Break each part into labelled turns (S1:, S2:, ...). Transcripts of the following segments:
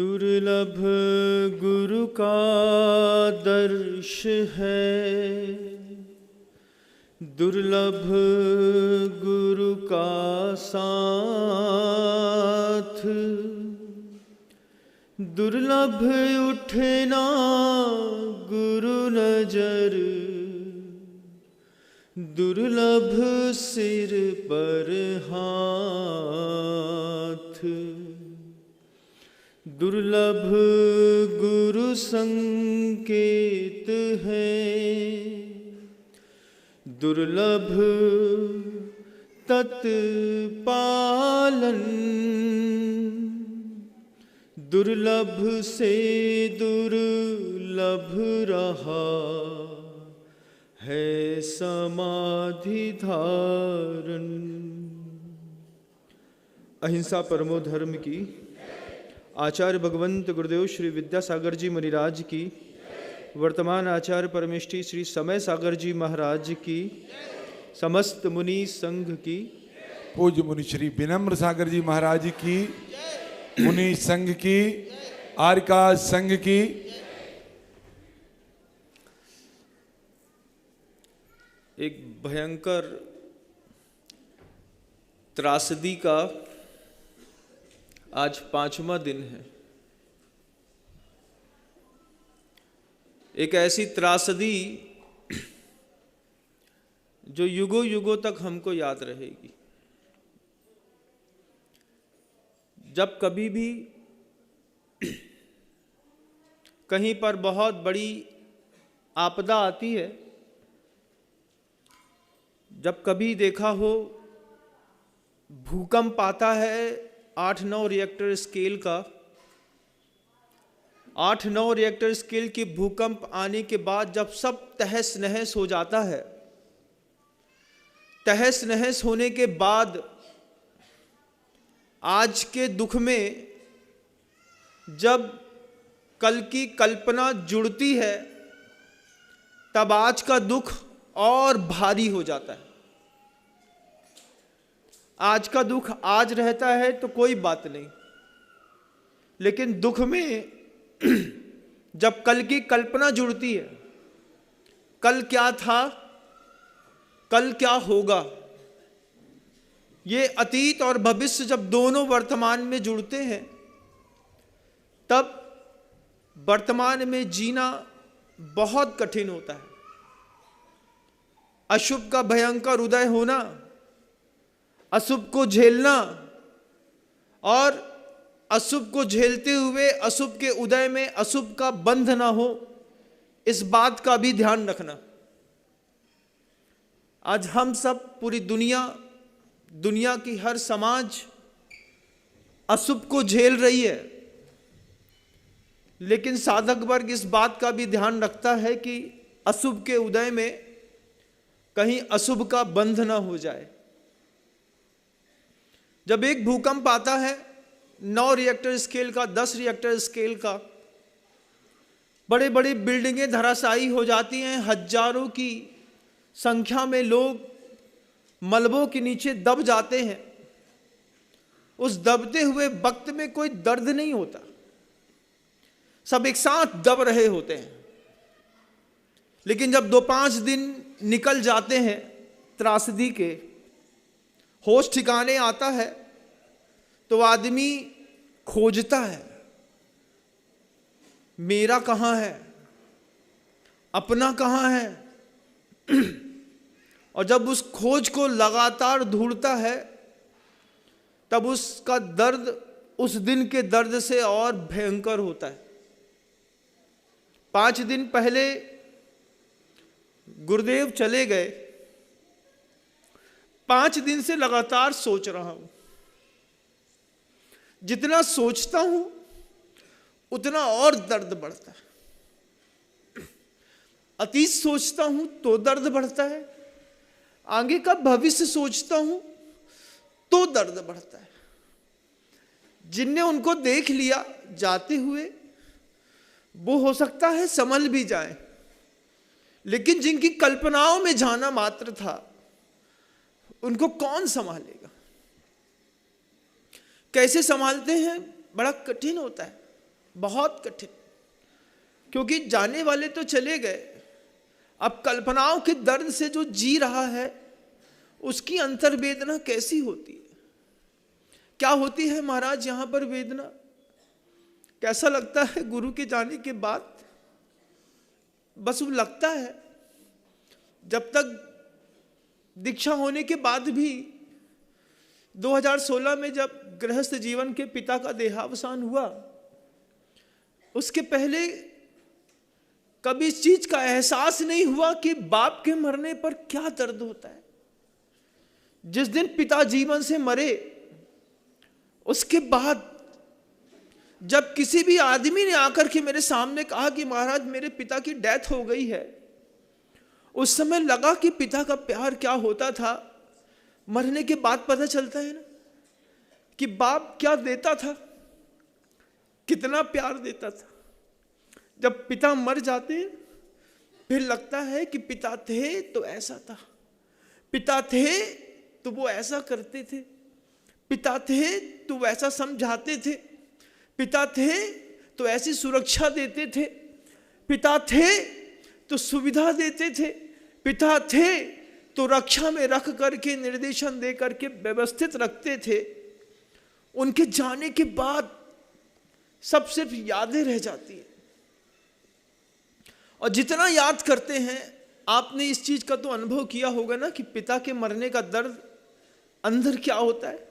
S1: दुर्लभ गुरु का दर्श है, दुर्लभ गुरु का साथ, दुर्लभ उठना गुरु नजर, दुर्लभ सिर पर हाथ, दुर्लभ गुरु संकेत है, दुर्लभ तत्पालन, दुर्लभ से दुर्लभ रहा है समाधि धारण। अहिंसा परमो धर्म की आचार्य भगवंत गुरुदेव श्री विद्यासागर जी मुनिराज की, वर्तमान आचार्य परमेष्ठी श्री समय सागर जी महाराज की, समस्त मुनि संघ की,
S2: पूज्य मुनि श्री विनम्र सागर जी महाराज की, मुनि संघ की, आर्का संघ की।
S1: एक भयंकर त्रासदी का आज 5वां दिन है। एक ऐसी त्रासदी जो युगों युगों तक हमको याद रहेगी। जब कभी भी कहीं पर बहुत बड़ी आपदा आती है, जब कभी देखा हो भूकंप आता है 8-9 रिएक्टर स्केल का, 8-9 रिएक्टर स्केल के भूकंप आने के बाद जब सब तहस नहस हो जाता है, तहस नहस होने के बाद आज के दुख में जब कल की कल्पना जुड़ती है, तब आज का दुख और भारी हो जाता है। आज का दुख आज रहता है तो कोई बात नहीं, लेकिन दुख में जब कल की कल्पना जुड़ती है, कल क्या था, कल क्या होगा, ये अतीत और भविष्य जब दोनों वर्तमान में जुड़ते हैं, तब वर्तमान में जीना बहुत कठिन होता है। अशुभ का भयंकर उदय होना, अशुभ को झेलना और अशुभ को झेलते हुए अशुभ के उदय में अशुभ का बंध ना हो, इस बात का भी ध्यान रखना। आज हम सब, पूरी दुनिया की हर समाज अशुभ को झेल रही है, लेकिन साधक वर्ग इस बात का भी ध्यान रखता है कि अशुभ के उदय में कहीं अशुभ का बंध ना हो जाए। जब एक भूकंप आता है 9 रिएक्टर स्केल का, 10 रिएक्टर स्केल का, बड़े बड़ी बिल्डिंगें धराशायी हो जाती हैं, हजारों की संख्या में लोग मलबों के नीचे दब जाते हैं। उस दबते हुए वक्त में कोई दर्द नहीं होता, सब एक साथ दब रहे होते हैं। लेकिन जब 2-5 दिन निकल जाते हैं त्रासदी के, होश ठिकाने आता है, तो आदमी खोजता है, मेरा कहाँ है, अपना कहाँ है। और जब उस खोज को लगातार ढूंढता है, तब उसका दर्द उस दिन के दर्द से और भयंकर होता है। 5 दिन पहले गुरुदेव चले गए, 5 दिन से लगातार सोच रहा हूं। जितना सोचता हूं उतना और दर्द बढ़ता है। अतीत सोचता हूं तो दर्द बढ़ता है, आगे का भविष्य सोचता हूं तो दर्द बढ़ता है। जिनने उनको देख लिया जाते हुए, वो हो सकता है संभल भी जाए, लेकिन जिनकी कल्पनाओं में जाना मात्र था, उनको कौन संभालेगा? कैसे संभालते हैं, बड़ा कठिन होता है। बहुत कठिन, क्योंकि जाने वाले तो चले गए, अब कल्पनाओं के दर्द से जो जी रहा है उसकी अंतर्वेदना कैसी होती है, क्या होती है महाराज यहां पर वेदना, कैसा लगता है गुरु के जाने के बाद। बस वो लगता है, जब तक दीक्षा होने के बाद भी 2016 में जब गृहस्थ जीवन के पिता का देहावसान हुआ, उसके पहले कभी इस चीज का एहसास नहीं हुआ कि बाप के मरने पर क्या दर्द होता है। जिस दिन पिता जीवन से मरे, उसके बाद जब किसी भी आदमी ने आकर के मेरे सामने कहा कि महाराज मेरे पिता की डेथ हो गई है, उस समय लगा कि पिता का प्यार क्या होता था। मरने के बाद पता चलता है ना कि बाप क्या देता था, कितना प्यार देता था। जब पिता मर जाते हैं फिर लगता है कि पिता थे तो ऐसा था, पिता थे तो वो ऐसा करते थे, पिता थे तो वैसा समझाते थे, पिता थे तो ऐसी सुरक्षा देते थे, पिता थे तो सुविधा देते थे, पिता थे तो रक्षा में रख करके निर्देशन दे करके व्यवस्थित रखते थे। उनके जाने के बाद सब सिर्फ यादें रह जाती हैं, और जितना याद करते हैं, आपने इस चीज का तो अनुभव किया होगा ना कि पिता के मरने का दर्द अंदर क्या होता है।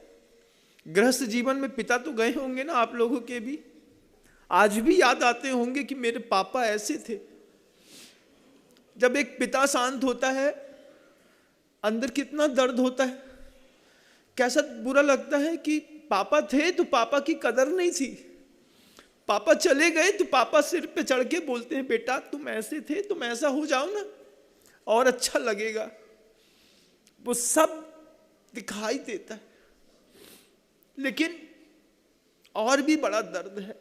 S1: गृहस्थ जीवन में पिता तो गए होंगे ना आप लोगों के भी, आज भी याद आते होंगे कि मेरे पापा ऐसे थे। जब एक पिता शांत होता है, अंदर कितना दर्द होता है, कैसा बुरा लगता है कि पापा थे तो पापा की कदर नहीं थी, पापा चले गए तो पापा सिर पे चढ़ के बोलते हैं बेटा तुम ऐसे थे, तुम ऐसा हो जाओ ना और अच्छा लगेगा। वो सब दिखाई देता है, लेकिन और भी बड़ा दर्द है।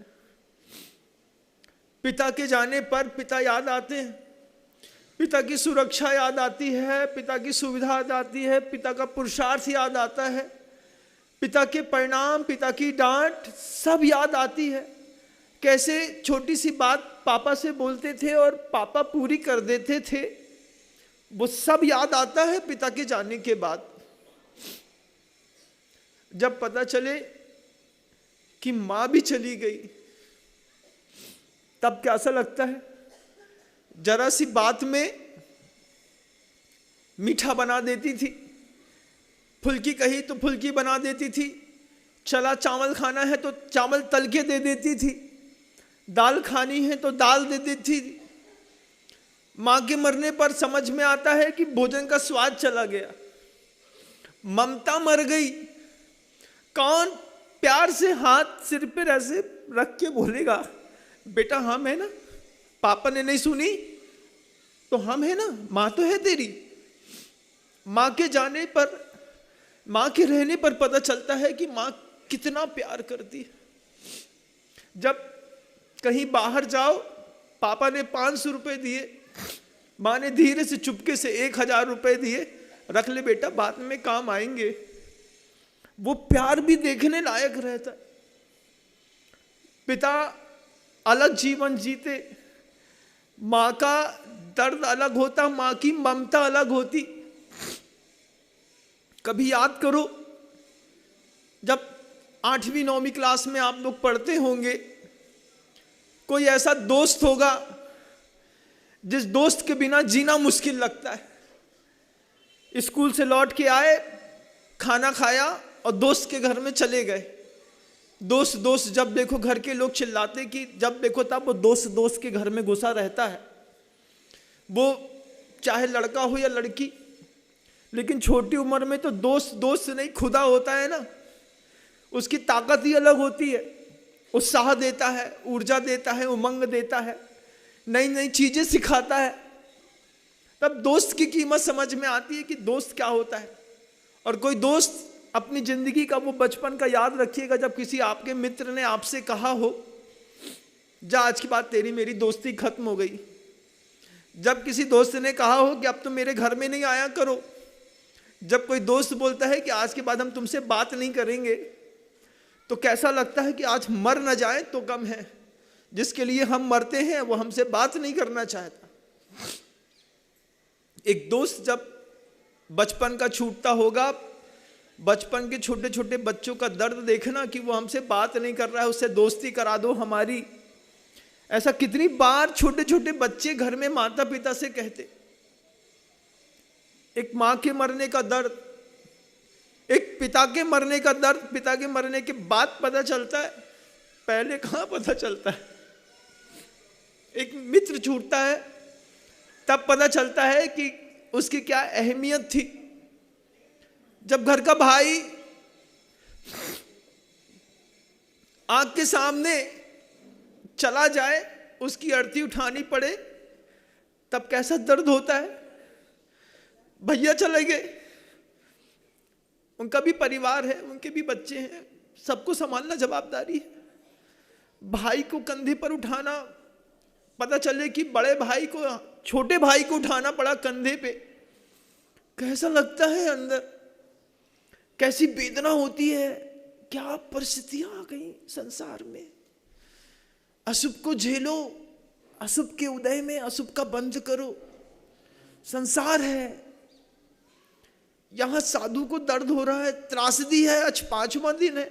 S1: पिता के जाने पर पिता याद आते हैं, पिता की सुरक्षा याद आती है, पिता की सुविधा याद आती है, पिता का पुरुषार्थ याद आता है, पिता के परिणाम, पिता की डांट सब याद आती है। कैसे छोटी सी बात पापा से बोलते थे और पापा पूरी कर देते थे, वो सब याद आता है पिता के जाने के बाद। जब पता चले कि मां भी चली गई, तब कैसा लगता है। जरा सी बात में मीठा बना देती थी, फुल्की कही तो फुल्की बना देती थी, चला चावल खाना है तो चावल तल के दे देती थी, दाल खानी है तो दाल दे देती थी। मां के मरने पर समझ में आता है कि भोजन का स्वाद चला गया, ममता मर गई। कौन प्यार से हाथ सिर पे ऐसे रख के बोलेगा बेटा हम है ना, पापा ने नहीं सुनी तो हम है ना, मां तो है तेरी। मां के जाने पर, मां के रहने पर पता चलता है कि मां कितना प्यार करती है। जब कहीं बाहर जाओ, पापा ने 500 रुपए दिए, मां ने धीरे से चुपके से 1000 रुपए दिए, रख ले बेटा बाद में काम आएंगे। वो प्यार भी देखने लायक रहता है। पिता अलग जीवन जीते, मां का दर्द अलग होता, मां की ममता अलग होती। कभी याद करो, जब 8वीं 9वीं क्लास में आप लोग पढ़ते होंगे, कोई ऐसा दोस्त होगा जिस दोस्त के बिना जीना मुश्किल लगता है। स्कूल से लौट के आए, खाना खाया और दोस्त के घर में चले गए। दोस्त दोस्त जब देखो घर के लोग चिल्लाते कि जब देखो तब वो दोस्त दोस्त के घर में घुसा रहता है, वो चाहे लड़का हो या लड़की। लेकिन छोटी उम्र में तो दोस्त दोस्त नहीं खुदा होता है ना, उसकी ताकत ही अलग होती है। उत्साह देता है, ऊर्जा देता है, उमंग देता है, नई नई चीजें सिखाता है। तब दोस्त की कीमत समझ में आती है कि दोस्त क्या होता है। और कोई दोस्त अपनी जिंदगी का वो बचपन का याद रखिएगा, जब किसी आपके मित्र ने आपसे कहा हो जा आज के बाद तेरी मेरी दोस्ती खत्म हो गई। जब किसी दोस्त ने कहा हो कि अब तो मेरे घर में नहीं आया करो। जब कोई दोस्त बोलता है कि आज के बाद हम तुमसे बात नहीं करेंगे, तो कैसा लगता है कि आज मर न जाए तो गम है। जिसके लिए हम मरते हैं वो हमसे बात नहीं करना चाहता। एक दोस्त जब बचपन का छूटता होगा, बचपन के छोटे छोटे बच्चों का दर्द देखना कि वो हमसे बात नहीं कर रहा है, उससे दोस्ती करा दो हमारी। ऐसा कितनी बार छोटे छोटे बच्चे घर में माता पिता से कहते। एक माँ के मरने का दर्द, एक पिता के मरने का दर्द, पिता के मरने के बाद पता चलता है, पहले कहाँ पता चलता है। एक मित्र छूटता है तब पता चलता है कि उसकी क्या अहमियत थी। जब घर का भाई आंख के सामने चला जाए, उसकी अर्थी उठानी पड़े, तब कैसा दर्द होता है। भैया चले गए, उनका भी परिवार है, उनके भी बच्चे हैं, सबको संभालना जवाबदारी है। भाई को कंधे पर उठाना, पता चले कि बड़े भाई को, छोटे भाई को उठाना पड़ा कंधे पे, कैसा लगता है अंदर, कैसी वेदना होती है। क्या परिस्थितियां आ गई संसार में। अशुभ को झेलो, अशुभ के उदय में अशुभ का बंध करो। संसार है, यहां साधु को दर्द हो रहा है, त्रासदी है, आज 5वां दिन है।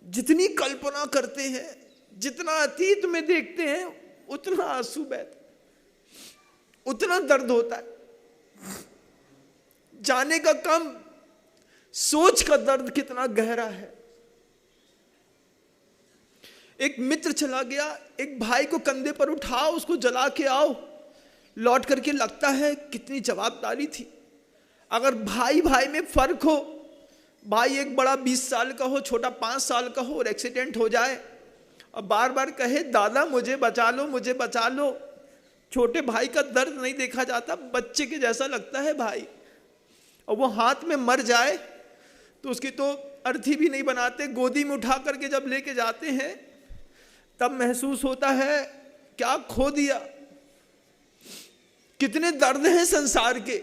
S1: जितनी कल्पना करते हैं, जितना अतीत में देखते हैं, उतना आंसू बहते, उतना दर्द होता है। जाने का कम, सोच का दर्द कितना गहरा है। एक मित्र चला गया, एक भाई को कंधे पर उठाओ, उसको जला के आओ, लौट करके लगता है कितनी जवाबदारी थी। अगर भाई भाई में फर्क हो, भाई एक बड़ा 20 साल का हो, छोटा 5 साल का हो, और एक्सीडेंट हो जाए और बार बार कहे दादा मुझे बचा लो, मुझे बचा लो, छोटे भाई का दर्द नहीं देखा जाता, बच्चे के जैसा लगता है भाई। और वो हाथ में मर जाए तो उसकी तो अर्थी भी नहीं बनाते, गोदी में उठा करके जब लेके जाते हैं तब महसूस होता है क्या खो दिया। कितने दर्द हैं संसार के।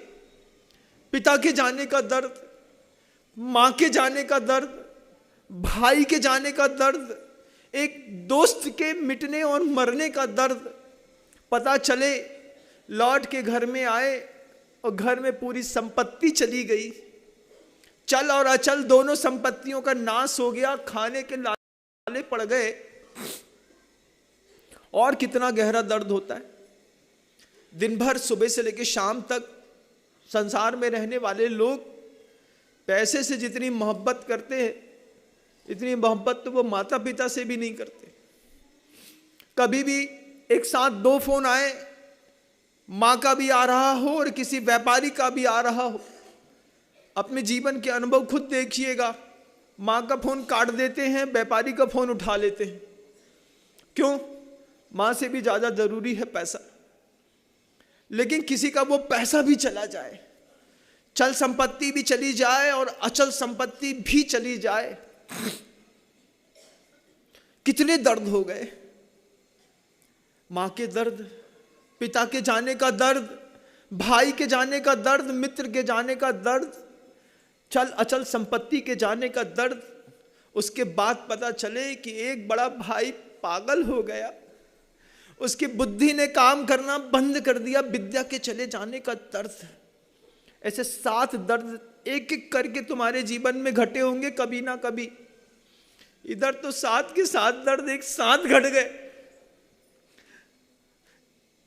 S1: पिता के जाने का दर्द, मां के जाने का दर्द, भाई के जाने का दर्द, एक दोस्त के मिटने और मरने का दर्द। पता चले लौट के घर में आए और घर में पूरी संपत्ति चली गई, चल और अचल दोनों संपत्तियों का नाश हो गया, खाने के लाले पड़ गए। और कितना गहरा दर्द होता है। दिन भर सुबह से लेकर शाम तक संसार में रहने वाले लोग पैसे से जितनी मोहब्बत करते हैं, इतनी मोहब्बत तो वो माता पिता से भी नहीं करते। कभी भी एक साथ 2 फोन आए, माँ का भी आ रहा हो और किसी व्यापारी का भी आ रहा हो, अपने जीवन के अनुभव खुद देखिएगा। माँ का फोन काट देते हैं, व्यापारी का फोन उठा लेते हैं। क्यों? माँ से भी ज्यादा जरूरी है पैसा। लेकिन किसी का वो पैसा भी चला जाए, चल संपत्ति भी चली जाए और अचल संपत्ति भी चली जाए, कितने दर्द हो गए। मां के दर्द, पिता के जाने का दर्द, भाई के जाने का दर्द, मित्र के जाने का दर्द, चल अचल संपत्ति के जाने का दर्द। उसके बाद पता चले कि एक बड़ा भाई पागल हो गया, उसकी बुद्धि ने काम करना बंद कर दिया, विद्या के चले जाने का दर्द। ऐसे 7 दर्द एक एक करके तुम्हारे जीवन में घटे होंगे कभी ना कभी। इधर तो 7 के 7 दर्द एक साथ घट गए।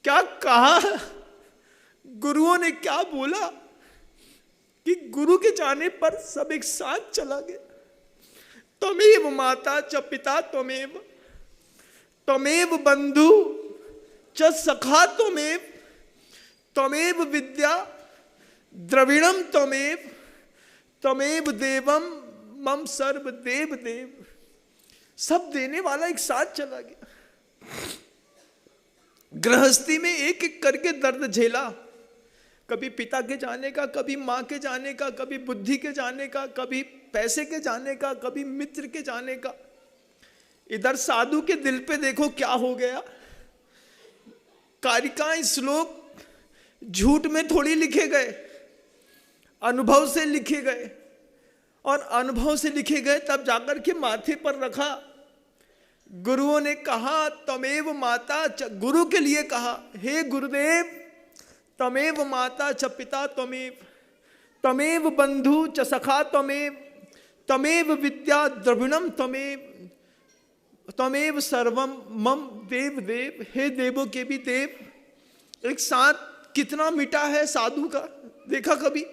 S1: क्या कहा गुरुओं ने, क्या बोला कि गुरु के जाने पर सब एक साथ चला गया। त्वमेव माता च पिता त्वमेव, त्वमेव बंधु च सखा त्वमेव, त्वमेव विद्या द्रविणम त्वमेव, त्वमेव देवम मम सर्व देव देव। सब देने वाला एक साथ चला गया। गृहस्थी में एक एक करके दर्द झेला, कभी पिता के जाने का, कभी माँ के जाने का, कभी बुद्धि के जाने का, कभी पैसे के जाने का, कभी मित्र के जाने का। इधर साधु के दिल पे देखो क्या हो गया। कारिकाएं, श्लोक झूठ में थोड़ी लिखे गए, अनुभव से लिखे गए, और अनुभव से लिखे गए तब जाकर के माथे पर रखा। गुरुओं ने कहा तमेव माता च, गुरु के लिए कहा हे गुरुदेव, तमेव माता च पिता त्वमेव, तमेव बंधु च सखा त्वमेव, तमेव विद्या द्रविणम त्वमेव, त्वमेव सर्वम मम देव देव। हे देवों के भी देव। एक साथ कितना मिटा है साधु का, देखा कभी?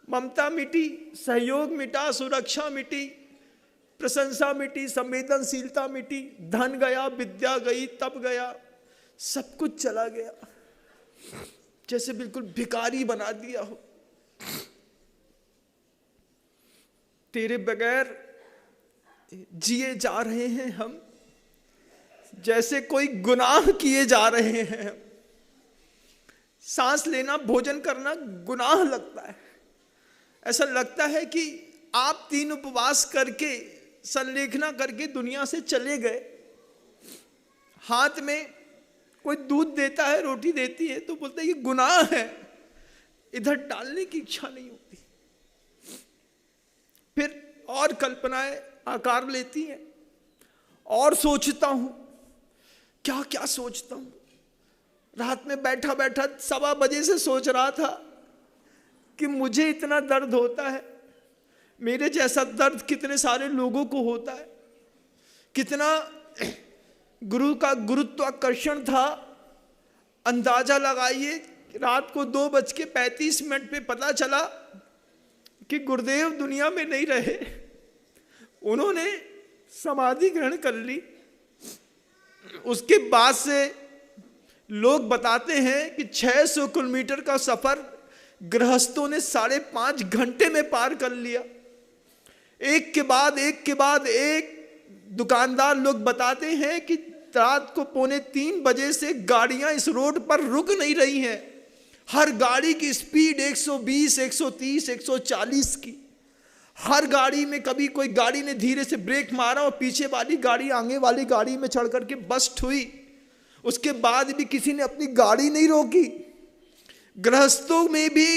S1: ममता मिटी, सहयोग मिटा, सुरक्षा मिटी, प्रशंसा मिटी, संवेदनशीलता मिटी, धन गया, विद्या गई, तप गया, सब कुछ चला गया, जैसे बिल्कुल भिखारी बना दिया हो। तेरे बगैर जिए जा रहे हैं हम, जैसे कोई गुनाह किए जा रहे हैं हम। सांस लेना, भोजन करना गुनाह लगता है। ऐसा लगता है कि आप 3 उपवास करके, संलेखना करके दुनिया से चले गए, हाथ में कोई दूध देता है, रोटी देती है, तो बोलते हैं ये गुनाह है, इधर डालने की इच्छा नहीं होती। फिर और कल्पनाएं आकार लेती हैं, और सोचता हूं, क्या क्या सोचता हूं। रात में बैठा बैठा 1:15 बजे से सोच रहा था कि मुझे इतना दर्द होता है, मेरे जैसा दर्द कितने सारे लोगों को होता है। कितना गुरु का गुरुत्वाकर्षण था, अंदाजा लगाइए। रात को 2:35 पे पता चला कि गुरुदेव दुनिया में नहीं रहे, उन्होंने समाधि ग्रहण कर ली। उसके बाद से लोग बताते हैं कि 600 किलोमीटर का सफर गृहस्थों ने 5.5 घंटे में पार कर लिया। एक के बाद एक दुकानदार लोग बताते हैं कि रात को 2:45 बजे से गाड़ियां इस रोड पर रुक नहीं रही हैं। हर गाड़ी की स्पीड 120, 130, 140 की। हर गाड़ी में कभी कोई गाड़ी ने धीरे से ब्रेक मारा और पीछे वाली गाड़ी आगे वाली गाड़ी में चढ़ करके बस्ट हुई, उसके बाद भी किसी ने अपनी गाड़ी नहीं रोकी। गृहस्थों में भी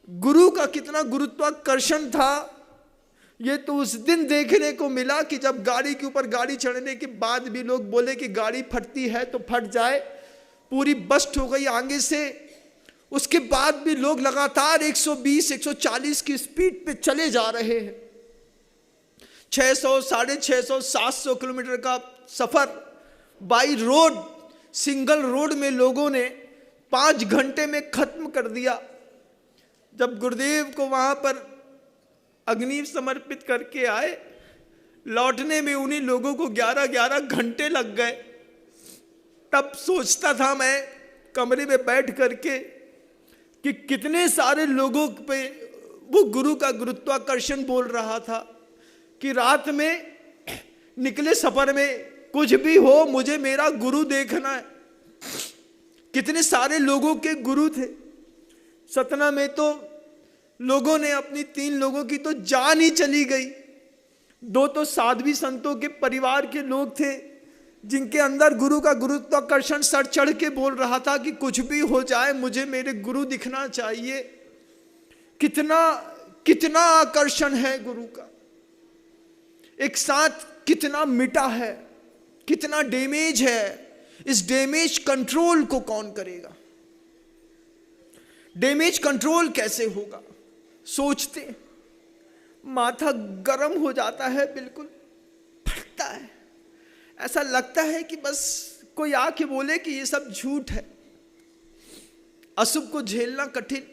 S1: गुरु का कितना गुरुत्वाकर्षण था, ये तो उस दिन देखने को मिला कि जब गाड़ी के ऊपर गाड़ी चढ़ने के बाद भी लोग बोले कि गाड़ी फटती है तो फट जाए, पूरी बस्ट हो गई आगे से। उसके बाद भी लोग लगातार 120, 140 की स्पीड पे चले जा रहे हैं। 600, 650, 700 किलोमीटर का सफर बाई रोड, सिंगल रोड में लोगों ने 5 घंटे में खत्म कर दिया। जब गुरुदेव को वहां पर अग्नि समर्पित करके आए, लौटने में उन्हीं लोगों को 11-11 घंटे लग गए। तब सोचता था मैं कमरे में बैठ करके कि कितने सारे लोगों पे वो गुरु का गुरुत्वाकर्षण बोल रहा था कि रात में निकले सफर में कुछ भी हो, मुझे मेरा गुरु देखना है। कितने सारे लोगों के गुरु थे। सतना में तो लोगों ने अपनी 3 लोगों की तो जान ही चली गई। 2 तो साध्वी संतों के परिवार के लोग थे जिनके अंदर गुरु का गुरुत्वाकर्षण सर चढ़ के बोल रहा था कि कुछ भी हो जाए मुझे मेरे गुरु दिखना चाहिए। कितना कितना आकर्षण है गुरु का। एक साथ कितना मिटा है, कितना डैमेज है। इस डैमेज कंट्रोल को कौन करेगा? डैमेज कंट्रोल कैसे होगा? सोचते माथा गर्म हो जाता है, बिल्कुल फटता है। ऐसा लगता है कि बस कोई आके बोले कि ये सब झूठ है। अशुभ को झेलना कठिन,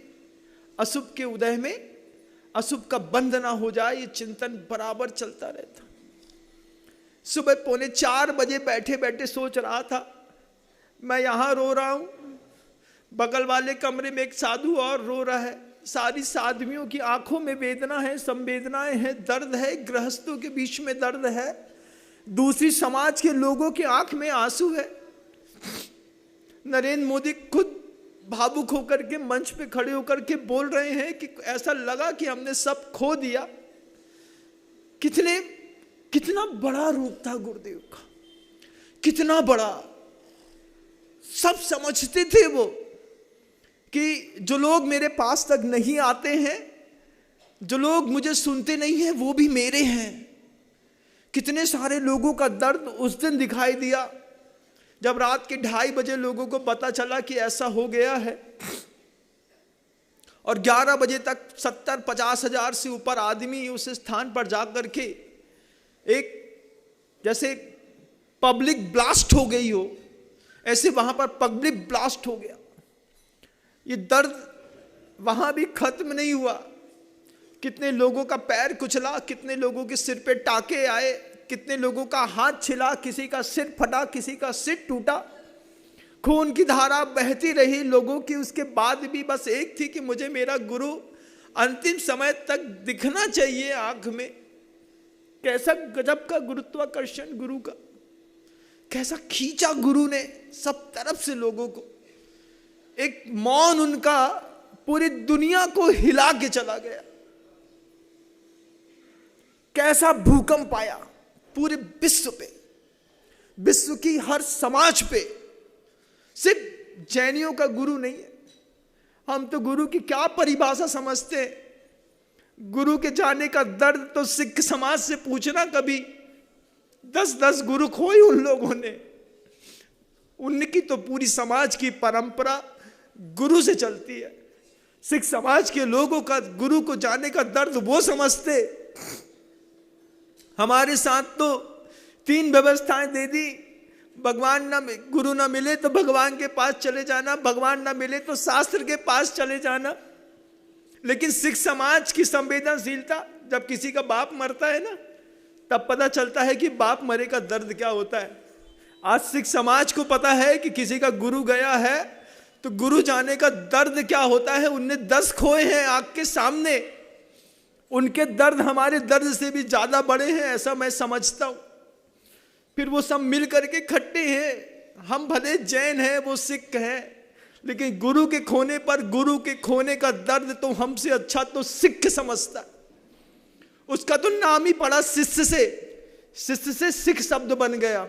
S1: अशुभ के उदय में अशुभ का बंध ना हो जाए, ये चिंतन बराबर चलता रहता। सुबह 3:45 बजे बैठे बैठे सोच रहा था, मैं यहां रो रहा हूं, बगल वाले कमरे में एक साधु और रो रहा है। सारी साधवियों की आंखों में वेदना है, संवेदनाएं हैं, दर्द है, गृहस्थों के बीच में दर्द है, दूसरी समाज के लोगों की आंख में आंसू है। नरेंद्र मोदी खुद भावुक होकर के मंच पे खड़े होकर के बोल रहे हैं कि ऐसा लगा कि हमने सब खो दिया। कितना बड़ा रूप था गुरुदेव का, कितना बड़ा। सब समझते थे वो कि जो लोग मेरे पास तक नहीं आते हैं, जो लोग मुझे सुनते नहीं हैं, वो भी मेरे हैं। कितने सारे लोगों का दर्द उस दिन दिखाई दिया जब रात के 2:30 बजे लोगों को पता चला कि ऐसा हो गया है, और 11 बजे तक 70-50 हजार से ऊपर आदमी उस स्थान पर जाकर के एक जैसे पब्लिक ब्लास्ट हो गई हो, ऐसे वहां पर पब्लिक ब्लास्ट हो गया। ये दर्द वहां भी खत्म नहीं हुआ। कितने लोगों का पैर कुचला, कितने लोगों के सिर पे टाके आए, कितने लोगों का हाथ छिला, किसी का सिर फटा, किसी का सिर टूटा, खून की धारा बहती रही लोगों की। उसके बाद भी बस एक थी कि मुझे मेरा गुरु अंतिम समय तक दिखना चाहिए आंख में। कैसा गजब का गुरुत्वाकर्षण गुरु का, कैसा खींचा गुरु ने सब तरफ से लोगों को। एक मौन उनका पूरी दुनिया को हिला के चला गया। कैसा भूकंप आया पूरे विश्व पे, विश्व की हर समाज पे। सिर्फ जैनियों का गुरु नहीं है। हम तो गुरु की क्या परिभाषा समझते हैं। गुरु के जाने का दर्द तो सिख समाज से पूछना, कभी 10-10 गुरु खोए उन लोगों ने। उनकी तो पूरी समाज की परंपरा गुरु से चलती है। सिख समाज के लोगों का गुरु को जाने का दर्द वो समझते। हमारे साथ तो 3 व्यवस्थाएं दे दी। भगवान ना गुरु ना मिले तो भगवान के पास चले जाना, भगवान ना मिले तो शास्त्र के पास चले जाना। लेकिन सिख समाज की संवेदनशीलता, जब किसी का बाप मरता है ना, तब पता चलता है कि बाप मरे का दर्द क्या होता है। आज सिख समाज को पता है कि किसी का गुरु गया है तो गुरु जाने का दर्द क्या होता है। उनने 10 खोए हैं आंख के सामने, उनके दर्द हमारे दर्द से भी ज्यादा बड़े हैं, ऐसा मैं समझता हूं। फिर वो सब मिल करके इकट्ठे हैं। हम भले जैन हैं, वो सिख हैं, लेकिन गुरु के खोने पर, गुरु के खोने का दर्द तो हमसे अच्छा तो सिख समझता। उसका तो नाम ही पड़ा शिष्य से, शिष्य से सिख शब्द बन गया।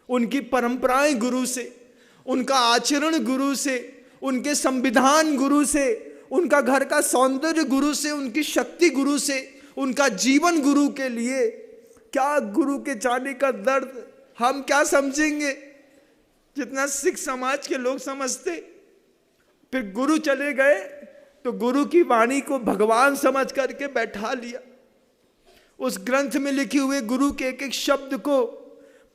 S1: उनकी परंपराएं गुरु से, उनका आचरण गुरु से, उनके संविधान गुरु से, उनका घर का सौंदर्य गुरु से, उनकी शक्ति गुरु से, उनका जीवन गुरु के लिए। क्या गुरु के जाने का दर्द हम क्या समझेंगे जितना सिख समाज के लोग समझते। फिर गुरु चले गए तो गुरु की वाणी को भगवान समझ करके बैठा लिया। उस ग्रंथ में लिखे हुए गुरु के एक एक शब्द को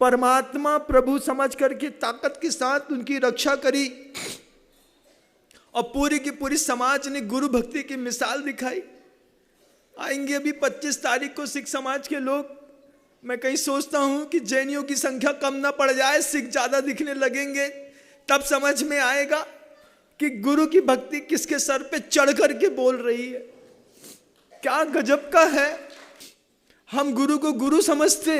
S1: परमात्मा प्रभु समझ करके ताकत के साथ उनकी रक्षा करी, और पूरी की पूरी समाज ने गुरु भक्ति की मिसाल दिखाई। आएंगे अभी 25 तारीख को सिख समाज के लोग। मैं कहीं सोचता हूं कि जैनियों की संख्या कम ना पड़ जाए, सिख ज्यादा दिखने लगेंगे, तब समझ में आएगा कि गुरु की भक्ति किसके सर पे चढ़ करके बोल रही है। क्या गजब का है। हम गुरु को गुरु समझते,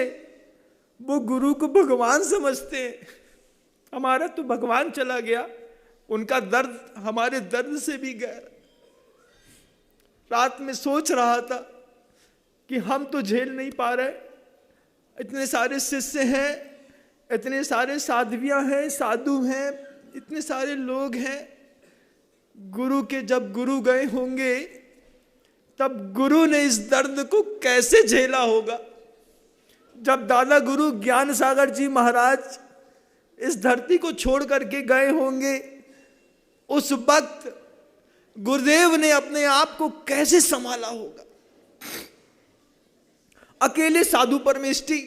S1: वो गुरु को भगवान समझते। हमारा तो भगवान चला गया, उनका दर्द हमारे दर्द से भी गहरा। रात में सोच रहा था कि हम तो झेल नहीं पा रहे। इतने सारे शिष्य हैं, इतने सारे साध्वियां हैं, साधु हैं, इतने सारे लोग हैं। गुरु के जब गुरु गए होंगे तब गुरु ने इस दर्द को कैसे झेला होगा। जब दादा गुरु ज्ञान सागर जी महाराज इस धरती को छोड़ करके गए होंगे, उस वक्त गुरुदेव ने अपने आप को कैसे संभाला होगा। अकेले साधु परमेष्ठी,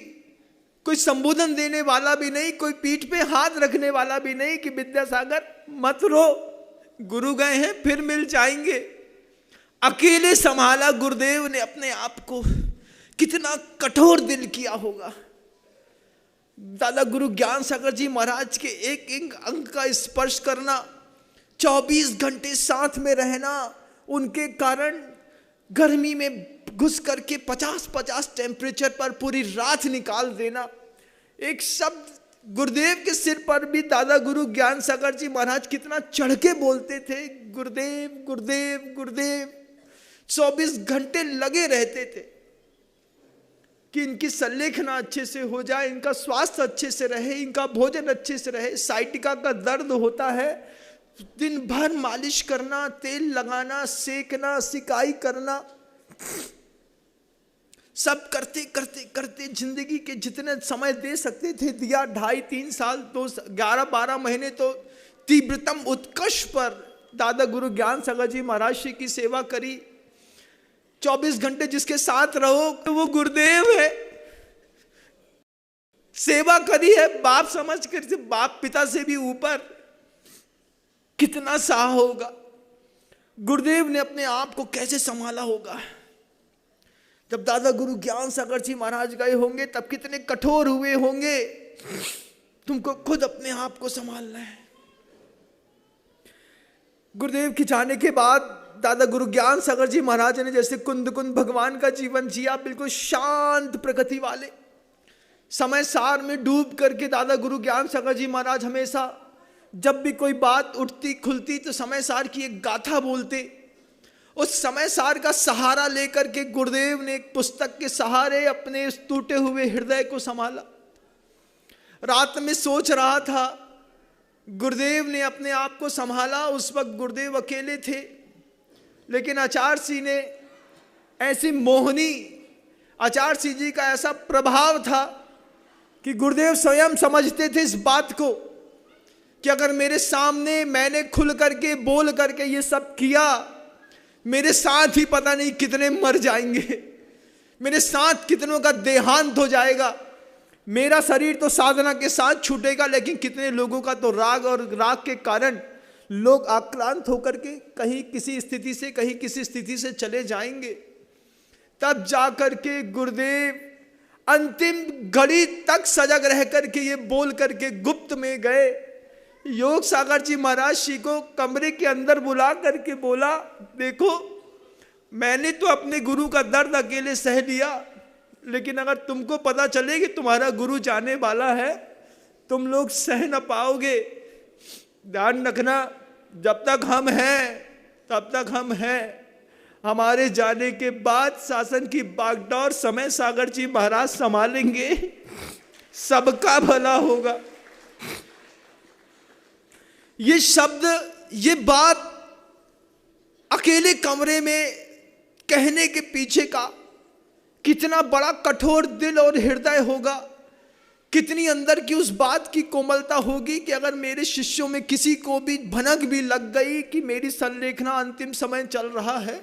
S1: कोई संबोधन देने वाला भी नहीं, कोई पीठ पे हाथ रखने वाला भी नहीं कि विद्यासागर मत रो, गुरु गए हैं फिर मिल जाएंगे। अकेले संभाला गुरुदेव ने अपने आप को। कितना कठोर दिल किया होगा। दादा गुरु ज्ञान सागर जी महाराज के एक एक अंग का स्पर्श करना, 24 घंटे साथ में रहना, उनके कारण गर्मी में घुस करके 50-50 टेम्परेचर पर पूरी रात निकाल देना। एक शब्द गुरुदेव के सिर पर भी दादा गुरु ज्ञान सागर जी महाराज कितना चढ़ के बोलते थे, गुरुदेव गुरुदेव गुरुदेव। 24 घंटे लगे रहते थे कि इनकी संलेखना अच्छे से हो जाए, इनका स्वास्थ्य अच्छे से रहे, इनका भोजन अच्छे से रहे। साइटिका का दर्द होता है, दिन भर मालिश करना, तेल लगाना, सेकना, सिकाई करना। सब करते करते करते जिंदगी के जितने समय दे सकते थे दिया। 2.5-3 साल, 11-12 महीने तो तीव्रतम उत्कर्ष पर दादा गुरु ज्ञान सागर जी महाराज श्री की सेवा करी। 24 घंटे जिसके साथ रहो तो वो गुरुदेव है। सेवा करी है बाप समझ कर, बाप पिता से भी ऊपर। कितना साह होगा, गुरुदेव ने अपने आप को कैसे संभाला होगा। जब दादा गुरु ज्ञान सागर जी महाराज गए होंगे तब कितने कठोर हुए होंगे। तुमको खुद अपने आप को संभालना है। गुरुदेव के जाने के बाद दादा गुरु ज्ञान सागर जी महाराज ने जैसे कुंद कुंद भगवान का जीवन जिया, बिल्कुल शांत प्रकृति वाले, समय सार में डूब करके दादा गुरु ज्ञान सागर जी महाराज हमेशा जब भी कोई बात उठती खुलती तो समय सार की एक गाथा बोलते। उस समय सार का सहारा लेकर के गुरुदेव ने एक पुस्तक के सहारे अपने उस टूटे हुए हृदय को संभाला। रात में सोच रहा था, गुरुदेव ने अपने आप को संभाला। उस वक्त गुरुदेव अकेले थे, लेकिन आचार्य सिंह ने ऐसी मोहनी, आचार्य सिंह जी का ऐसा प्रभाव था कि गुरुदेव स्वयं समझते थे इस बात को कि अगर मेरे सामने मैंने खुल करके बोल करके ये सब किया, मेरे साथ ही पता नहीं कितने मर जाएंगे, मेरे साथ कितनों का देहांत हो जाएगा। मेरा शरीर तो साधना के साथ छूटेगा, लेकिन कितने लोगों का तो राग और राग के कारण लोग आक्रांत होकर के कहीं किसी स्थिति से कहीं किसी स्थिति से चले जाएंगे। तब जाकर के गुरुदेव अंतिम घड़ी तक सजग रह करके ये बोल करके गुप्त में गए। योग सागर जी महाराज जी को कमरे के अंदर बुला करके बोला, देखो मैंने तो अपने गुरु का दर्द अकेले सह लिया, लेकिन अगर तुमको पता चले कि तुम्हारा गुरु जाने वाला है, तुम लोग सह न पाओगे। ध्यान रखना, जब तक हम हैं तब तक हम हैं। हमारे जाने के बाद शासन की बागडोर समय सागर जी महाराज संभालेंगे, सबका भला होगा। ये शब्द, ये बात अकेले कमरे में कहने के पीछे का कितना बड़ा कठोर दिल और हृदय होगा, कितनी अंदर की उस बात की कोमलता होगी कि अगर मेरे शिष्यों में किसी को भी भनक भी लग गई कि मेरी संलेखना अंतिम समय चल रहा है,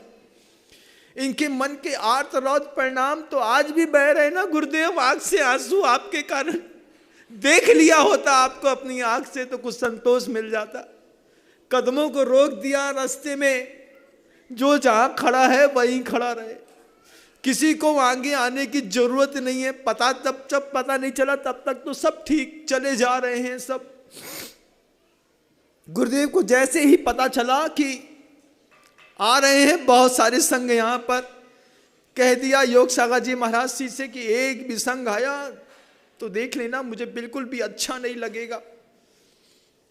S1: इनके मन के आर्त रौद परिणाम तो आज भी बह रहे ना गुरुदेव, आंख से आंसू आपके कारण। देख लिया होता आपको अपनी आंख से तो कुछ संतोष मिल जाता। कदमों को रोक दिया रास्ते में, जो जहां खड़ा है वहीं खड़ा रहे, किसी को आगे आने की जरूरत नहीं है। पता जब पता नहीं चला तब तक तो सब ठीक चले जा रहे हैं सब। गुरुदेव को जैसे ही पता चला कि आ रहे हैं बहुत सारे संघ यहां पर, कह दिया योग सागर जी महाराज जी से कि एक भी संघ आया तो देख लेना, मुझे बिल्कुल भी अच्छा नहीं लगेगा।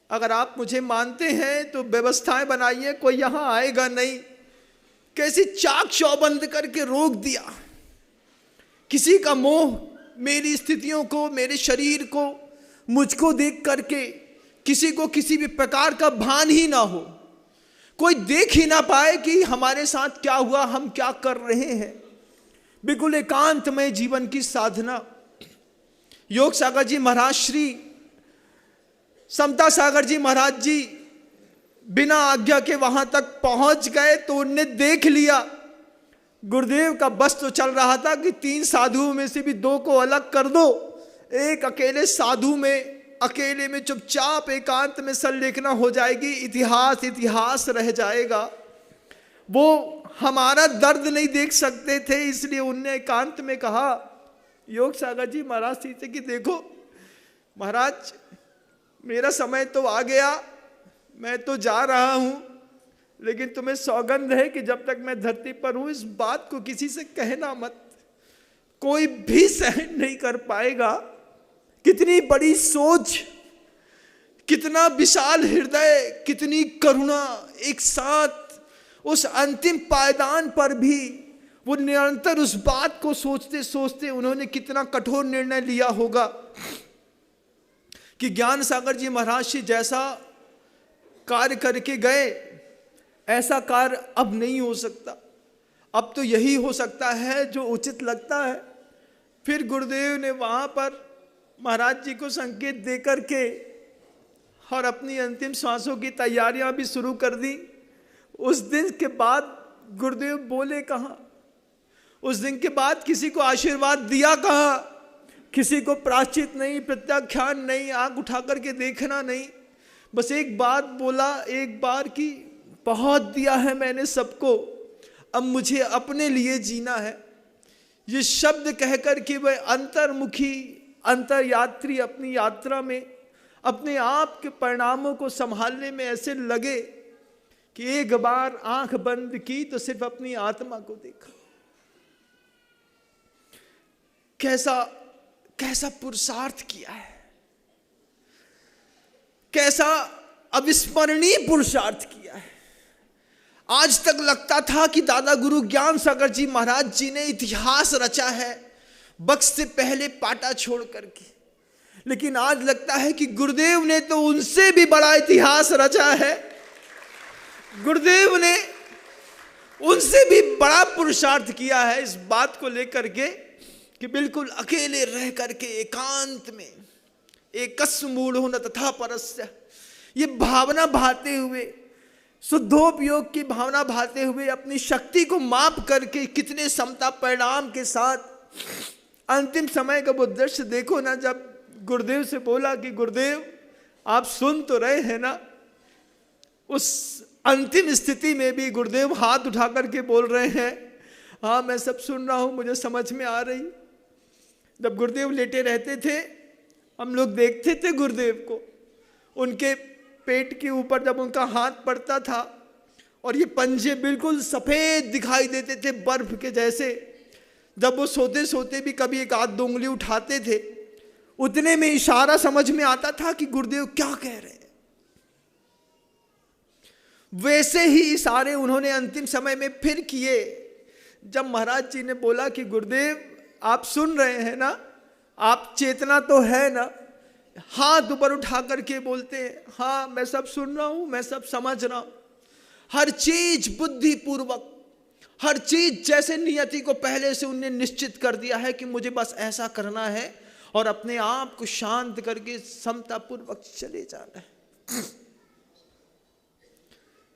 S1: अगर आप मुझे मानते हैं तो व्यवस्थाएं बनाइए, कोई यहां आएगा नहीं। कैसे चाक चौबंद करके रोक दिया। किसी का मोह मेरी स्थितियों को, मेरे शरीर को, मुझको देख करके किसी को किसी भी प्रकार का भान ही ना हो, कोई देख ही ना पाए कि हमारे साथ क्या हुआ, हम क्या कर रहे हैं। बिल्कुल एकांतमय जीवन की साधना। योग सागर जी महाराज श्री, समता सागर जी महाराज जी बिना आज्ञा के वहां तक पहुंच गए तो उनने देख लिया गुरुदेव का बस तो चल रहा था कि 3 साधुओं में से भी 2 को अलग कर दो, एक अकेले साधु में अकेले में चुपचाप एकांत में संलेखना हो जाएगी, इतिहास इतिहास रह जाएगा। वो हमारा दर्द नहीं देख सकते थे, इसलिए उनने एकांत में कहा योग सागर जी महाराज जी से कि देखो महाराज, मेरा समय तो आ गया, मैं तो जा रहा हूं, लेकिन तुम्हें सौगंध है कि जब तक मैं धरती पर हूं इस बात को किसी से कहना मत, कोई भी सहन नहीं कर पाएगा। कितनी बड़ी सोच, कितना विशाल हृदय, कितनी करुणा, एक साथ उस अंतिम पायदान पर भी वो निरंतर उस बात को सोचते सोचते उन्होंने कितना कठोर निर्णय लिया होगा कि ज्ञान सागर जी महाराज जी जैसा कार्य करके गए, ऐसा कार्य अब नहीं हो सकता। अब तो यही हो सकता है जो उचित लगता है। फिर गुरुदेव ने वहाँ पर महाराज जी को संकेत दे करके और अपनी अंतिम सांसों की तैयारियां भी शुरू कर दी। उस दिन के बाद गुरुदेव बोले कहाँ, उस दिन के बाद किसी को आशीर्वाद दिया कहाँ, किसी को प्रायश्चित नहीं, प्रत्याख्यान नहीं, आंख उठा करके देखना नहीं, बस एक बात बोला एक बार की, बहुत दिया है मैंने सबको, अब मुझे अपने लिए जीना है। ये शब्द कहकर के वह अंतर्मुखी अंतर यात्री अपनी यात्रा में अपने आप के परिणामों को संभालने में ऐसे लगे कि एक बार आंख बंद की तो सिर्फ अपनी आत्मा को देखा। कैसा कैसा पुरुषार्थ किया है, कैसा अविस्मरणीय पुरुषार्थ किया है। आज तक लगता था कि दादा गुरु ज्ञान सागर जी महाराज जी ने इतिहास रचा है वक्त से पहले पाटा छोड़ करके, लेकिन आज लगता है कि गुरुदेव ने तो उनसे भी बड़ा इतिहास रचा है। गुरुदेव ने उनसे भी बड़ा पुरुषार्थ किया है इस बात को लेकर के कि बिल्कुल अकेले रह करके एकांत में एकस्व मूढ़ो न तथा परस्य, ये भावना भाते हुए, शुद्धोपयोग की भावना भाते हुए अपनी शक्ति को माप करके कितने समता परिणाम के साथ अंतिम समय का वो दृश्य देखो ना। जब गुरुदेव से बोला कि गुरुदेव आप सुन तो रहे हैं ना, उस अंतिम स्थिति में भी गुरुदेव हाथ उठा करके बोल रहे हैं हाँ मैं सब सुन रहा हूँ, मुझे समझ में आ रही। जब गुरुदेव लेटे रहते थे हम लोग देखते थे गुरुदेव को, उनके पेट के ऊपर जब उनका हाथ पड़ता था और ये पंजे बिल्कुल सफ़ेद दिखाई देते थे बर्फ के जैसे, जब वो सोते सोते भी कभी एक आध दो उंगली उठाते थे, उतने में इशारा समझ में आता था कि गुरुदेव क्या कह रहे हैं। वैसे ही इशारे उन्होंने अंतिम समय में फिर किए जब महाराज जी ने बोला कि गुरुदेव आप सुन रहे हैं ना, आप चेतना तो है ना। हाथ ऊपर उठा करके बोलते हैं हाँ मैं सब सुन रहा हूं, मैं सब समझ रहा हूं, हर चीज बुद्धि पूर्वक, हर चीज जैसे नियति को पहले से उन्हें निश्चित कर दिया है कि मुझे बस ऐसा करना है और अपने आप को शांत करके समता पूर्वक चले जाना है।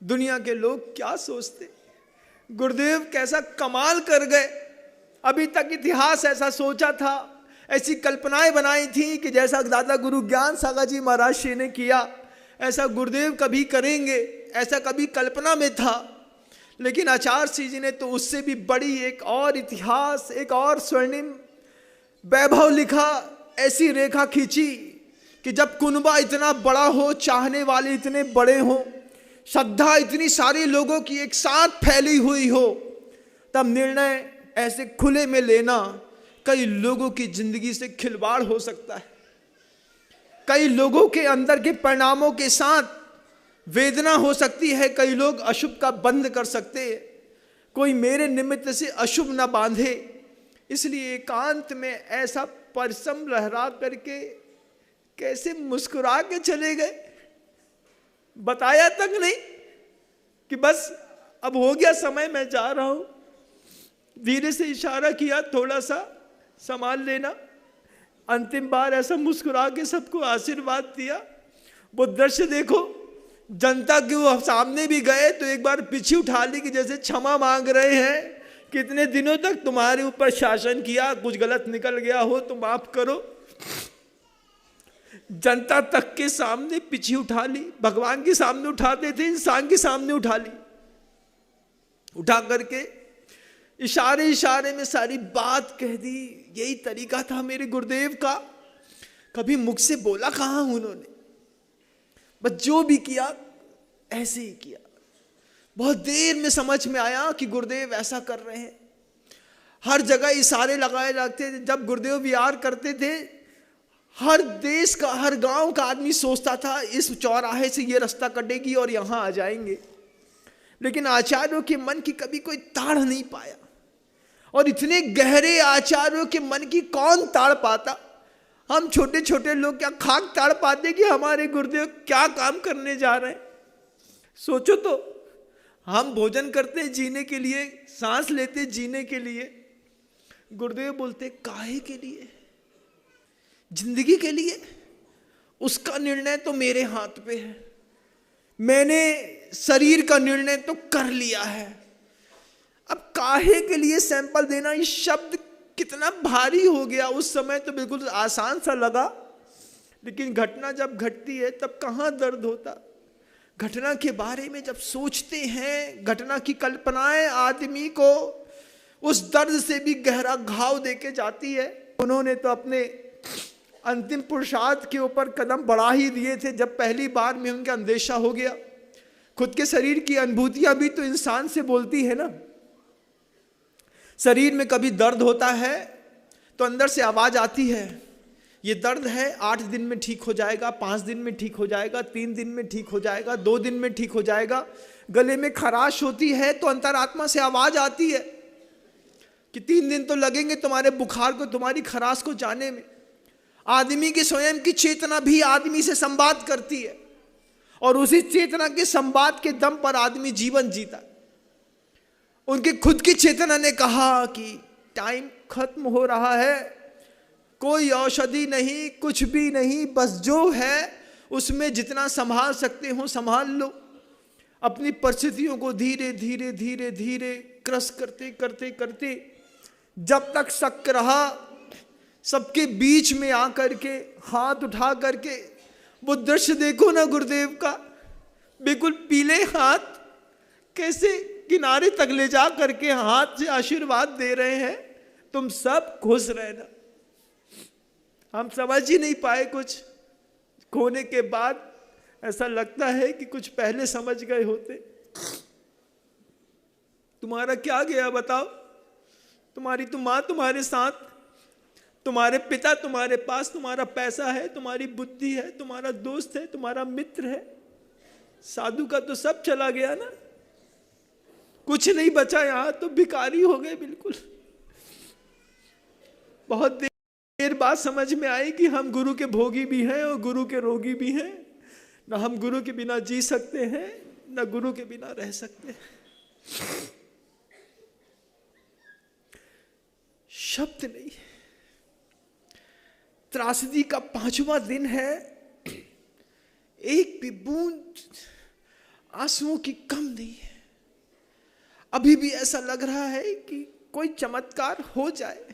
S1: दुनिया के लोग क्या सोचते, गुरुदेव कैसा कमाल कर गए। अभी तक इतिहास ऐसा सोचा था, ऐसी कल्पनाएं बनाई थी कि जैसा दादा गुरु ज्ञान सागर जी महाराज जी ने किया ऐसा गुरुदेव कभी करेंगे, ऐसा कभी कल्पना में था। लेकिन आचार्य जी ने तो उससे भी बड़ी एक और इतिहास, एक और स्वर्णिम वैभव लिखा, ऐसी रेखा खींची कि जब कुनबा इतना बड़ा हो, चाहने वाले इतने बड़े हों, श्रद्धा इतनी सारे लोगों की एक साथ फैली हुई हो, तब निर्णय ऐसे खुले में लेना कई लोगों की जिंदगी से खिलवाड़ हो सकता है। कई लोगों के अंदर के परिणामों के साथ वेदना हो सकती है, कई लोग अशुभ का बंध कर सकते हैं। कोई मेरे निमित्त से अशुभ न बांधे, इसलिए एकांत में ऐसा परिश्रम लहरा करके कैसे मुस्कुरा के चले गए, बताया तक नहीं कि बस अब हो गया समय, मैं जा रहा हूं। धीरे से इशारा किया थोड़ा सा संभाल लेना, अंतिम बार ऐसा मुस्कुरा के सबको आशीर्वाद दिया। वो दृश्य देखो, जनता के वो सामने भी गए तो एक बार पीछे उठा ली कि जैसे क्षमा मांग रहे हैं, कितने दिनों तक तुम्हारे ऊपर शासन किया, कुछ गलत निकल गया हो तो माफ करो। जनता तक के सामने पीछे उठा ली, भगवान के सामने उठाते थे, इंसान के सामने उठा ली, उठा करके इशारे इशारे में सारी बात कह दी। यही तरीका था मेरे गुरुदेव का, कभी मुख से बोला कहाँ उन्होंने, बस जो भी किया ऐसे ही किया। बहुत देर में समझ में आया कि गुरुदेव ऐसा कर रहे हैं। हर जगह इशारे लगाए जाते थे। जब गुरुदेव विहार करते थे, हर देश का, हर गांव का आदमी सोचता था इस चौराहे से ये रास्ता कटेगी और यहां आ जाएंगे, लेकिन आचार्यों के मन की कभी कोई ताड़ नहीं पाया। और इतने गहरे आचार्यों के मन की कौन ताड़ पाता। हम छोटे छोटे लोग क्या खाक ताड़ पाते कि हमारे गुरुदेव क्या काम करने जा रहे हैं। सोचो तो, हम भोजन करते जीने के लिए, सांस लेते जीने के लिए। गुरुदेव बोलते काहे के लिए? जिंदगी के लिए। उसका निर्णय तो मेरे हाथ पे है। मैंने शरीर का निर्णय तो कर लिया है। अब काहे के लिए सैंपल देना, इस शब्द कितना भारी हो गया। उस समय तो बिल्कुल आसान सा लगा, लेकिन घटना जब घटती है तब कहाँ दर्द होता। घटना के बारे में जब सोचते हैं, घटना की कल्पनाएं आदमी को उस दर्द से भी गहरा घाव देके जाती है। उन्होंने तो अपने अंतिम पुरुषार्थ के ऊपर कदम बढ़ा ही दिए थे जब पहली बार में उनका अंदेशा हो गया। खुद के शरीर की अनुभूतियां भी तो इंसान से बोलती है ना। शरीर में कभी दर्द होता है तो अंदर से आवाज आती है, ये दर्द है, 8 दिन में ठीक हो जाएगा, 5 दिन में ठीक हो जाएगा, 3 दिन में ठीक हो जाएगा, 2 दिन में ठीक हो जाएगा। गले में खराश होती है तो अंतरात्मा से आवाज आती है कि 3 दिन तो लगेंगे तुम्हारे बुखार को, तुम्हारी खराश को जाने में। आदमी की स्वयं की चेतना भी आदमी से संवाद करती है और उसी चेतना के संवाद के दम पर आदमी जीवन जीता। उनकी खुद की चेतना ने कहा कि टाइम खत्म हो रहा है, कोई औषधि नहीं, कुछ भी नहीं, बस जो है उसमें जितना संभाल सकते हो संभाल लो। अपनी परिस्थितियों को धीरे धीरे धीरे धीरे क्रश करते करते करते जब तक शक रहा, सबके बीच में आकर के हाथ उठा करके वो दृश्य देखो ना गुरुदेव का, बिल्कुल पीले हाथ कैसे किनारे तक ले जा करके हाथ से आशीर्वाद दे रहे हैं, तुम सब खुश रहना। हम समझ ही नहीं पाए, कुछ खोने के बाद ऐसा लगता है कि कुछ पहले समझ गए होते। तुम्हारा क्या गया बताओ? तुम्हारी तो माँ तुम्हारे साथ, तुम्हारे पिता तुम्हारे पास, तुम्हारा पैसा है, तुम्हारी बुद्धि है, तुम्हारा दोस्त है, तुम्हारा मित्र है। साधु का तो सब चला गया ना, कुछ नहीं बचा। यहां तो भिखारी हो गए बिल्कुल। बहुत देर बाद समझ में आई कि हम गुरु के भोगी भी हैं और गुरु के रोगी भी हैं। ना हम गुरु के बिना जी सकते हैं, ना गुरु के बिना रह सकते हैं। शब्द नहीं। त्रासदी का 5वां दिन है, एक भी बूंद आंसुओं की कम नहीं है। अभी भी ऐसा लग रहा है कि कोई चमत्कार हो जाए,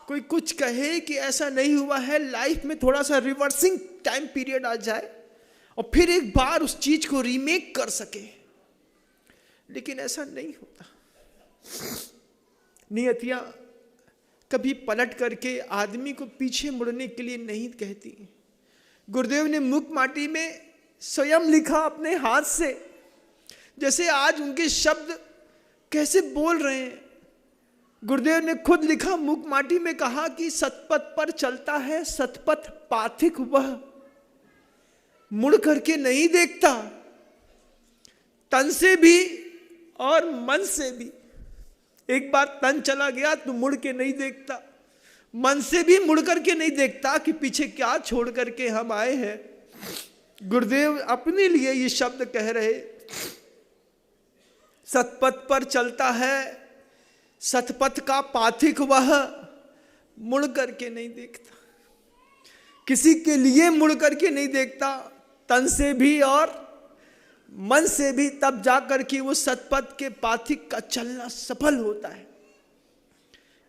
S1: कोई कुछ कहे कि ऐसा नहीं हुआ है, लाइफ में थोड़ा सा रिवर्सिंग टाइम पीरियड आ जाए और फिर एक बार उस चीज को रीमेक कर सके, लेकिन ऐसा नहीं होता। नियतियां कभी पलट करके आदमी को पीछे मुड़ने के लिए नहीं कहती। गुरुदेव ने मुख माटी में स्वयं लिखा अपने हाथ से, जैसे आज उनके शब्द कैसे बोल रहे हैं। गुरुदेव ने खुद लिखा, मुख माटी में कहा कि सतपथ पर चलता है, सतपथ पाथिक वह मुड़ करके नहीं देखता, तन से भी और मन से भी। एक बार तन चला गया तो मुड़ के नहीं देखता, मन से भी मुड़ करके नहीं देखता कि पीछे क्या छोड़ करके हम आए हैं। गुरुदेव अपने लिए ये शब्द कह रहे, सतपथ पर चलता है, सतपथ का पाथिक वह मुड़ करके नहीं देखता। किसी के लिए मुड़ करके नहीं देखता, तन से भी और मन से भी, तब जाकर के वो सतपथ के पाथिक का चलना सफल होता है।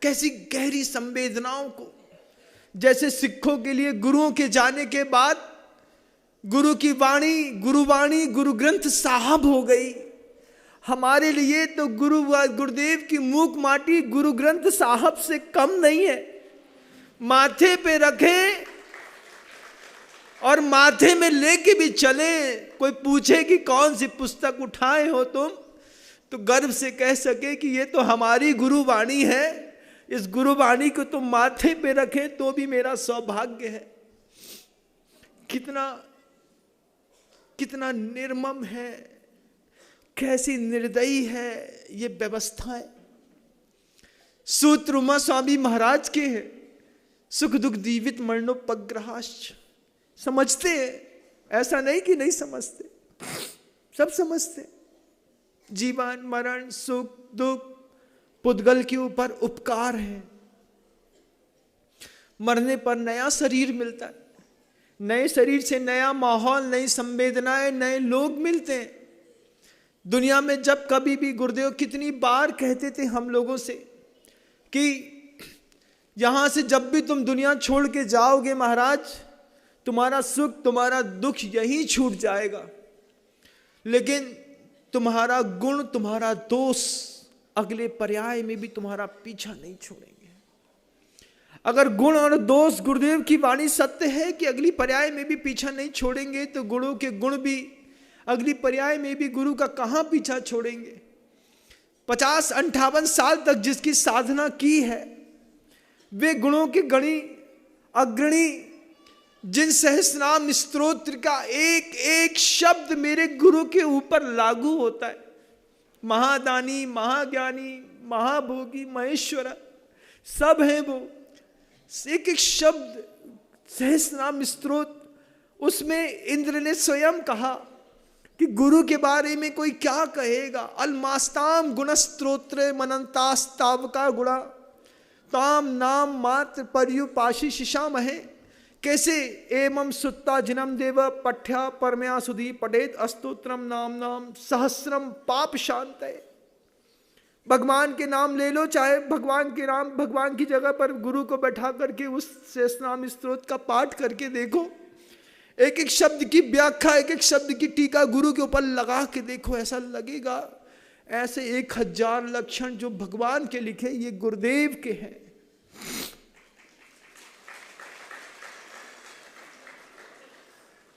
S1: कैसी गहरी संवेदनाओं को, जैसे सिखों के लिए गुरुओं के जाने के बाद गुरु की वाणी, गुरुवाणी गुरु ग्रंथ साहब हो गई। हमारे लिए तो गुरुदेव की मूक माटी गुरु ग्रंथ साहब से कम नहीं है। माथे पे रखें और माथे में लेके भी चले, कोई पूछे कि कौन सी पुस्तक उठाए हो तुम, तो गर्व से कह सके कि ये तो हमारी गुरुवाणी है। इस गुरुवाणी को तुम माथे पे रखे तो भी मेरा सौभाग्य है। कितना कितना निर्मम है, कैसी निर्दयी है ये व्यवस्थाएं। सूत्र उमा स्वामी महाराज के हैं, सुख दुख दीवित मरणोपग्रहाश्च। समझते हैं, ऐसा नहीं कि नहीं समझते, सब समझते। जीवन मरण सुख दुख पुद्गल के ऊपर उपकार है। मरने पर नया शरीर मिलता है, नए शरीर से नया माहौल, नई संवेदनाएं, नए लोग मिलते हैं। दुनिया में जब कभी भी गुरुदेव कितनी बार कहते थे हम लोगों से कि यहां से जब भी तुम दुनिया छोड़ के जाओगे महाराज, तुम्हारा सुख तुम्हारा दुख यहीं छूट जाएगा, लेकिन तुम्हारा गुण तुम्हारा दोष अगले पर्याय में भी तुम्हारा पीछा नहीं छोड़ेंगे। अगर गुण और दोष गुरुदेव की वाणी सत्य है कि अगली पर्याय में भी पीछा नहीं छोड़ेंगे, तो गुणों के गुण भी अगली पर्याय में भी गुरु का कहां पीछा छोड़ेंगे। 50-58 साल तक जिसकी साधना की है, वे गुणों के गणी अग्रणी, जिन सहस्रनाम स्तोत्र का एक एक शब्द मेरे गुरु के ऊपर लागू होता है। महादानी, महाज्ञानी, महाभोगी, महेश्वर सब हैं वो। एक एक शब्द सहस्रनाम स्तोत्र, उसमें इंद्र ने स्वयं कहा कि गुरु के बारे में कोई क्या कहेगा। अलमास्ताम गुण स्त्रोत्र मनंतास्तावका गुणा ताम नाम मात्र पर्युपाशी शिशाम है। कैसे एवं सुत्ता जिनम देव पठ्या परमया सुधी पठेत अस्तोत्रम नाम नाम सहस्रम पाप शांत है। भगवान के नाम ले लो, चाहे भगवान के नाम, भगवान की जगह पर गुरु को बैठा करके उस सहस्रनाम स्तोत्र का पाठ करके देखो, एक एक शब्द की व्याख्या, एक एक शब्द की टीका गुरु के ऊपर लगा के देखो, ऐसा लगेगा ऐसे 1000 लक्षण जो भगवान के लिखे ये गुरुदेव के हैं।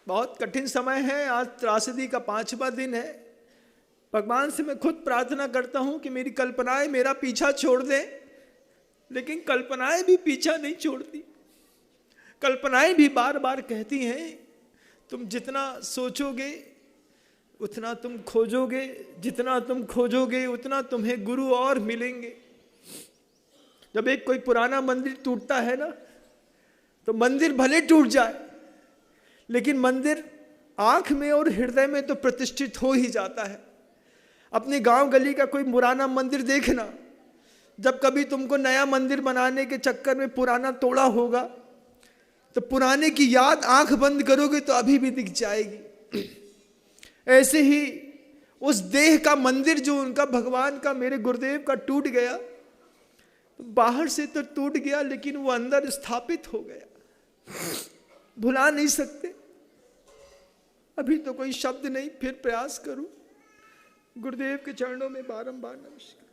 S1: बहुत कठिन समय है, आज त्रासदी का 5वां दिन है। भगवान से मैं खुद प्रार्थना करता हूं कि मेरी कल्पनाएं मेरा पीछा छोड़ दें, लेकिन कल्पनाएं भी पीछा नहीं छोड़ती। कल्पनाएं भी बार बार कहती हैं तुम जितना सोचोगे उतना तुम खोजोगे, जितना तुम खोजोगे उतना तुम्हें गुरु और मिलेंगे। जब एक कोई पुराना मंदिर टूटता है ना, तो मंदिर भले टूट जाए लेकिन मंदिर आंख में और हृदय में तो प्रतिष्ठित हो ही जाता है। अपने गांव गली का कोई पुराना मंदिर देखना, जब कभी तुमको नया मंदिर बनाने के चक्कर में पुराना तोड़ा होगा तो पुराने की याद आंख बंद करोगे तो अभी भी दिख जाएगी। ऐसे ही उस देह का मंदिर जो उनका भगवान का, मेरे गुरुदेव का टूट गया, तो बाहर से तो टूट गया लेकिन वो अंदर स्थापित हो गया, भुला नहीं सकते। अभी तो कोई शब्द नहीं, फिर प्रयास करूं। गुरुदेव के चरणों में बारंबार नमस्कार।